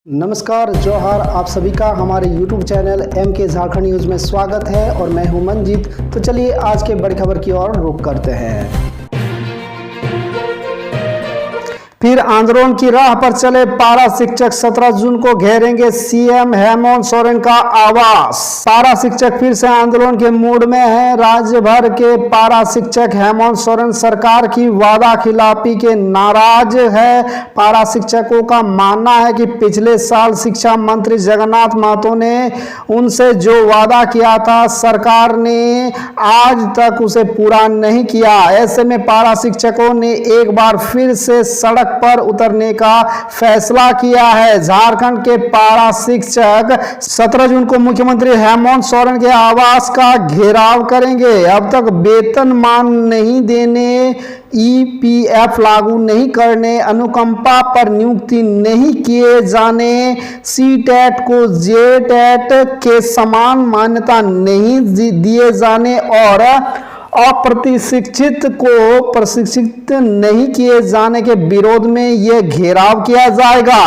नमस्कार, जोहार। आप सभी का हमारे YouTube channel MK Jharkhand news में स्वागत है और मैं हूं मंजीत। तो चलिए आज के बड़ी खबर की ओर रुख करते हैं। फिर आंदोलन की राह पर चले पारा शिक्षक, 17 जून को घेरेंगे सीएम हेमंत सोरेन का आवास। पारा शिक्षक फिर से आंदोलन के मूड में है। राज्य भर के पारा शिक्षक हेमंत सोरेन सरकार की वादा खिलाफी के नाराज है। पारा शिक्षकों का मानना है कि पिछले साल शिक्षा मंत्री जगन्नाथ महतो ने उनसे जो वादा किया था, सरकार ने आज तक उसे पूरा नहीं किया। ऐसे में पारा शिक्षकों ने एक बार फिर से सड़क पर उतरने का फैसला किया है। झारखंड के पारा शिक्षक 17 जून को मुख्यमंत्री हेमंत सोरेन के आवास का घेराव करेंगे। अब तक वेतनमान नहीं देने, ईपीएफ लागू नहीं करने, अनुकंपा पर नियुक्ति नहीं किए जाने, सीटेट को जेटेट के समान मान्यता नहीं दिए जाने और अप्रशिक्षित को प्रशिक्षित नहीं किए जाने के विरोध में यह घेराव किया जाएगा।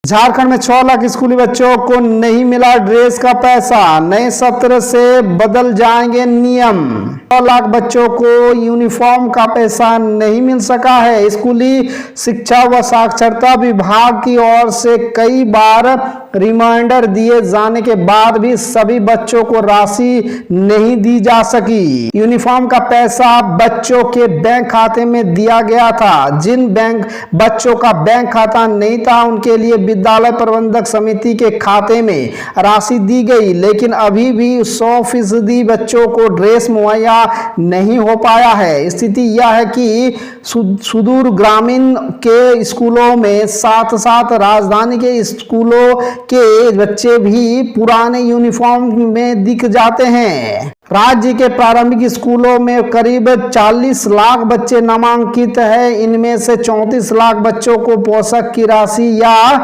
झारखंड में 6 लाख स्कूली बच्चों को नहीं मिला ड्रेस का पैसा। नए सत्र से बदल जाएंगे नियम। 6 लाख बच्चों को यूनिफॉर्म का पैसा नहीं मिल सका है। स्कूली शिक्षा व साक्षरता विभाग की ओर से कई बार रिमाइंडर दिए जाने के बाद भी सभी बच्चों को राशि नहीं दी जा सकी। यूनिफॉर्म का पैसा बच्चों के बैंक खाते में दिया गया था। जिन बच्चों का बैंक खाता नहीं था, उनके लिए विद्यालय प्रबंधक समिति के खाते में राशि दी गई, लेकिन अभी भी 100% बच्चों को ड्रेस मुहैया नहीं हो पाया है। स्थिति यह है कि सुदूर ग्रामीण के स्कूलों में साथ साथ राजधानी के स्कूलों के बच्चे भी पुराने यूनिफॉर्म में दिख जाते हैं। राज्य के प्रारंभिक स्कूलों में करीब 40 लाख बच्चे नामांकित हैं। इनमें से 34 लाख बच्चों को पोषक की राशि या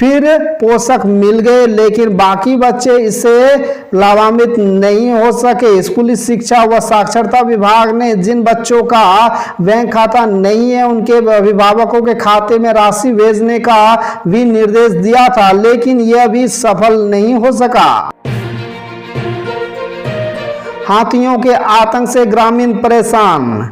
फिर पोषक मिल गए, लेकिन बाकी बच्चे इससे लाभान्वित नहीं हो सके। स्कूली शिक्षा व साक्षरता विभाग ने जिन बच्चों का बैंक खाता नहीं है, उनके अभिभावकों के खाते में राशि भेजने का भी निर्देश दिया था, लेकिन यह भी सफल नहीं हो सका। हाथियों के आतंक से ग्रामीण परेशान।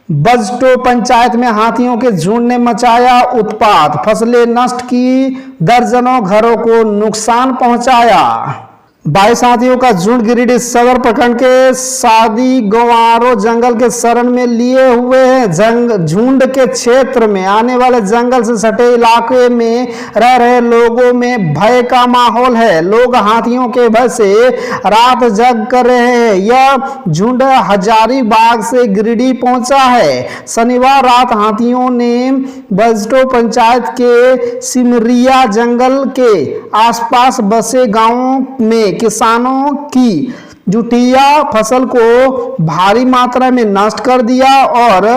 बजटो पंचायत में हाथियों के झुंड ने मचाया उत्पात, फसलें नष्ट की, दर्जनों घरों को नुकसान पहुंचाया। 22 हाथियों का झुंड गिरिडीह सदर प्रखंड के सादी गंवारो जंगल के शरण में लिए हुए हैं। झुंड के क्षेत्र में आने वाले जंगल से सटे इलाके में रह रहे लोगों में भय का माहौल है। लोग हाथियों के भय से रात जग कर रहे हैं। यह झुंड हजारीबाग से गिरिडीह पहुंचा है। शनिवार रात हाथियों ने बजटो पंचायत के सिमरिया जंगल के आसपास बसे गांवों में किसानों की जुटिया फसल को भारी मात्रा में नष्ट कर दिया और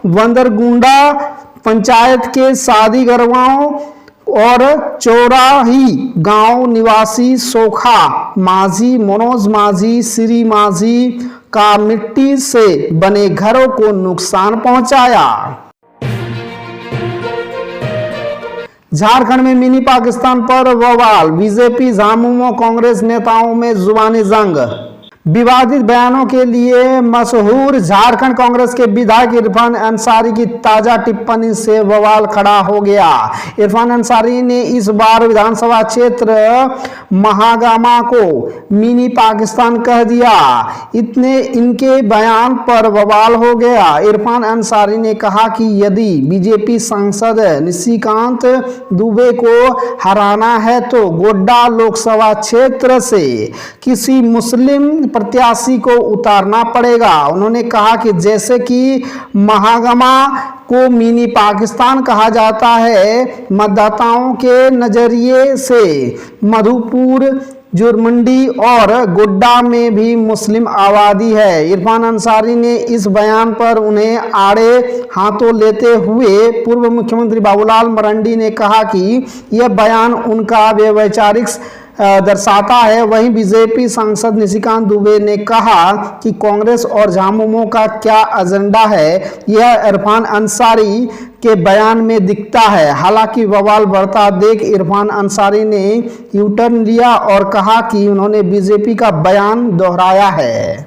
बंदरगुंडा पंचायत के सादी गरवाओं और चौराही गांव निवासी सोखा माझी, मनोज माझी, श्री माझी का मिट्टी से बने घरों को नुकसान पहुंचाया। झारखंड में मिनी पाकिस्तान पर बवाल, बीजेपी झामुमो कांग्रेस नेताओं में जुबानी जंग। विवादित बयानों के लिए मशहूर झारखंड कांग्रेस के विधायक इरफान अंसारी की ताजा टिप्पणी से बवाल खड़ा हो गया। इरफान अंसारी ने इस बार विधानसभा क्षेत्र महागामा को मिनी पाकिस्तान कह दिया। इनके बयान पर बवाल हो गया। इरफान अंसारी ने कहा कि यदि बीजेपी सांसद निशिकांत दुबे को हराना है तो गोड्डा लोकसभा क्षेत्र से किसी मुस्लिम प्रत्याशी को उतारना पड़ेगा। उन्होंने कहा कि जैसे कि महागमा को मिनी पाकिस्तान कहा जाता है, मतदाताओं के नजरिए से मधुपुर, जुरमुंडी और गोड्डा में भी मुस्लिम आबादी है। इरफान अंसारी ने इस बयान पर उन्हें आड़े हाथों लेते हुए पूर्व मुख्यमंत्री बाबूलाल मरांडी ने कहा कि यह बयान उनका वैचारिक दर्शाता है। वहीं बीजेपी सांसद निशिकांत दुबे ने कहा कि कांग्रेस और झामुमो का क्या एजेंडा है, यह इरफान अंसारी के बयान में दिखता है। हालांकि बवाल बढ़ता देख इरफान अंसारी ने यू टर्न लिया और कहा कि उन्होंने बीजेपी का बयान दोहराया है।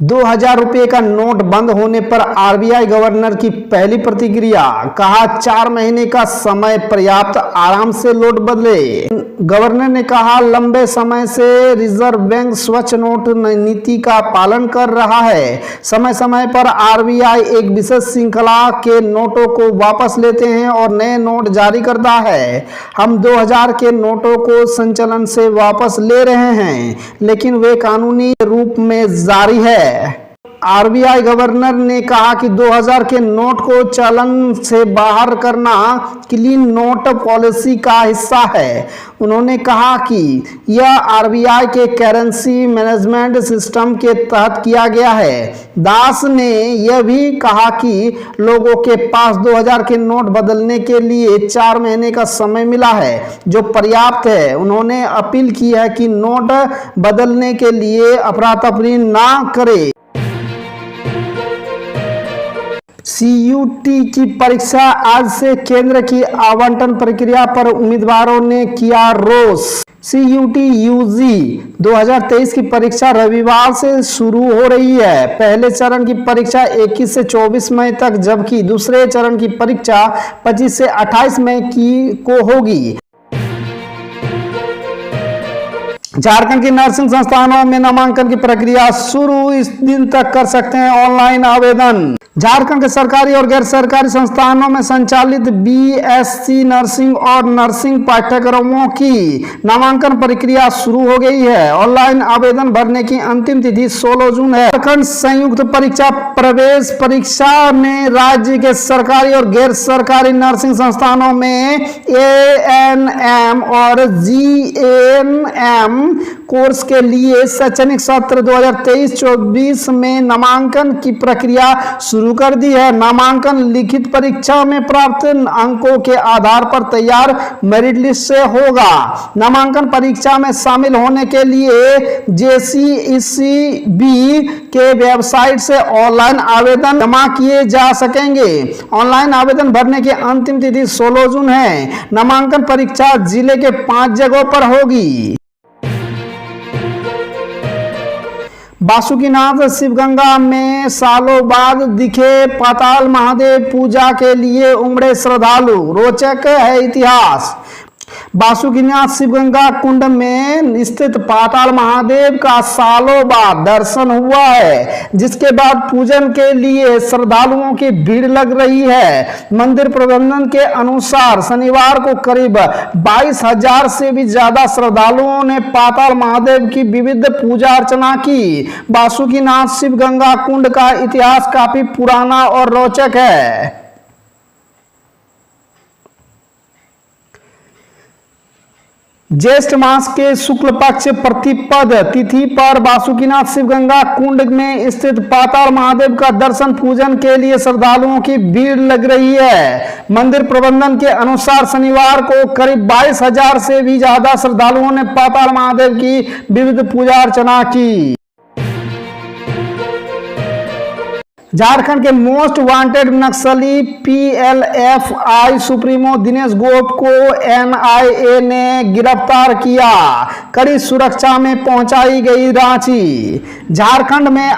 2000 रुपये का नोट बंद होने पर आरबीआई गवर्नर की पहली प्रतिक्रिया, कहा 4 महीने का समय पर्याप्त, आराम से नोट बदले। गवर्नर ने कहा लंबे समय से रिजर्व बैंक स्वच्छ नोट नीति का पालन कर रहा है। समय समय पर आरबीआई एक विशेष श्रृंखला के नोटों को वापस लेते हैं और नए नोट जारी करता है। हम 2000 के नोटों को संचलन से वापस ले रहे हैं, लेकिन वे कानूनी रूप में जारी है। आरबीआई गवर्नर ने कहा कि 2000 के नोट को चलन से बाहर करना क्लीन नोट पॉलिसी का हिस्सा है। उन्होंने कहा कि यह आरबीआई के करेंसी मैनेजमेंट सिस्टम के तहत किया गया है। दास ने यह भी कहा कि लोगों के पास 2000 के नोट बदलने के लिए 4 महीने का समय मिला है, जो पर्याप्त है। उन्होंने अपील की है कि नोट बदलने के लिए अफरा तफरी ना करें। सीयूटी की परीक्षा आज से, केंद्र की आवंटन प्रक्रिया पर उम्मीदवारों ने किया रोष। सीयूटी यूजी 2023 की परीक्षा रविवार से शुरू हो रही है। पहले चरण की परीक्षा 21 से 24 मई तक, जबकि दूसरे चरण की परीक्षा 25 से 28 मई को होगी। झारखंड के नर्सिंग संस्थानों में नामांकन की प्रक्रिया शुरू, इस दिन तक कर सकते हैं ऑनलाइन आवेदन। झारखंड के सरकारी और गैर सरकारी संस्थानों में संचालित बीएससी नर्सिंग और नर्सिंग पाठ्यक्रमों की नामांकन प्रक्रिया शुरू हो गई है। ऑनलाइन आवेदन भरने की अंतिम तिथि 16 जून है। झारखंड संयुक्त परीक्षा प्रवेश परीक्षा में राज्य के सरकारी और गैर सरकारी नर्सिंग संस्थानों में एएनएम और जीएनएम कोर्स के लिए शैक्षणिक सत्र 2023-24 में नामांकन की प्रक्रिया शुरू कर दी है। नामांकन लिखित परीक्षा में प्राप्त अंकों के आधार पर तैयार मेरिट लिस्ट से होगा। नामांकन परीक्षा में शामिल होने के लिए जेसीईसीबी के वेबसाइट से ऑनलाइन आवेदन जमा किए जा सकेंगे। ऑनलाइन आवेदन भरने की अंतिम तिथि 16 जून है। नामांकन परीक्षा जिले के 5 जगहों पर होगी। बासुकीनाथ शिवगंगा में सालों बाद दिखे पाताल महादेव, पूजा के लिए उमड़े श्रद्धालु। रोचक है इतिहास। बासुकीनाथ शिवगंगा कुंड में स्थित पाताल महादेव का सालों बाद दर्शन हुआ है, जिसके बाद पूजन के लिए श्रद्धालुओं की भीड़ लग रही है। मंदिर प्रबंधन के अनुसार शनिवार को करीब 22,000 से भी ज्यादा श्रद्धालुओं ने पाताल महादेव की विविध पूजा अर्चना की। बासुकीनाथ शिवगंगा कुंड का इतिहास काफी पुराना और रोचक है। ज्येष्ठ मास के शुक्ल पक्ष प्रतिपद तिथि पर बासुकीनाथ शिवगंगा कुंड में स्थित पाताल महादेव का दर्शन पूजन के लिए श्रद्धालुओं की भीड़ लग रही है। मंदिर प्रबंधन के अनुसार शनिवार को करीब 22,000 से भी ज्यादा श्रद्धालुओं ने पाताल महादेव की विविध पूजा अर्चना की। झारखंड के मोस्ट वांटेड नक्सली पीएलएफआई सुप्रीमो दिनेश गोप को एनआईए ने गिरफ्तार किया। कड़ी सुरक्षा में पहुंचाई गई रांची। झारखंड में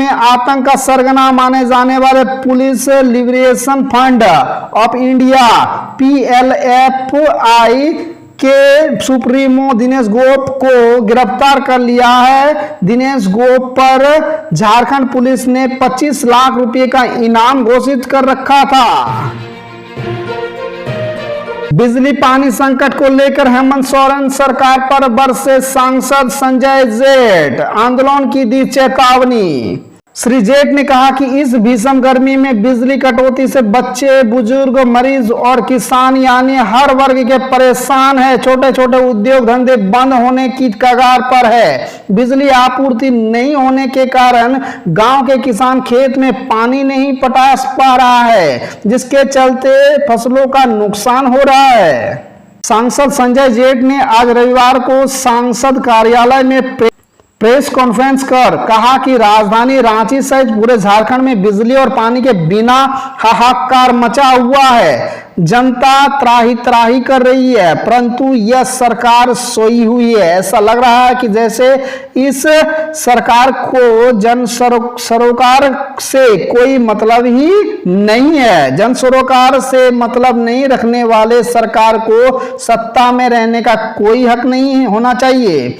आतंक का सरगना माने जाने वाले police liberation front of India PLFI के सुप्रीमो दिनेश गोप को गिरफ्तार कर लिया है। दिनेश गोप पर झारखंड पुलिस ने 25 लाख रुपए का इनाम घोषित कर रखा था। बिजली पानी संकट को लेकर हेमंत सोरेन सरकार पर बरसे सांसद संजय जेठ, आंदोलन की दी चेतावनी। श्री जेठ ने कहा कि इस भीषण गर्मी में बिजली कटौती से बच्चे, बुजुर्ग, मरीज और किसान यानी हर वर्ग के परेशान है। छोटे छोटे उद्योग धंधे बंद होने की कगार पर है। बिजली आपूर्ति नहीं होने के कारण गांव के किसान खेत में पानी नहीं पटा पा रहा है, जिसके चलते फसलों का नुकसान हो रहा है। सांसद संजय जेठ ने आज रविवार को सांसद कार्यालय में प्रेस कॉन्फ्रेंस कर कहा कि राजधानी रांची सहित पूरे झारखंड में बिजली और पानी के बिना हाहाकार मचा हुआ है। जनता त्राही त्राही कर रही है, परंतु यह सरकार सोई हुई है। ऐसा लग रहा है कि जैसे इस सरकार को जन सरोकार से कोई मतलब ही नहीं है। जन सरोकार से मतलब नहीं रखने वाले सरकार को सत्ता में रहने का कोई हक नहीं होना चाहिए।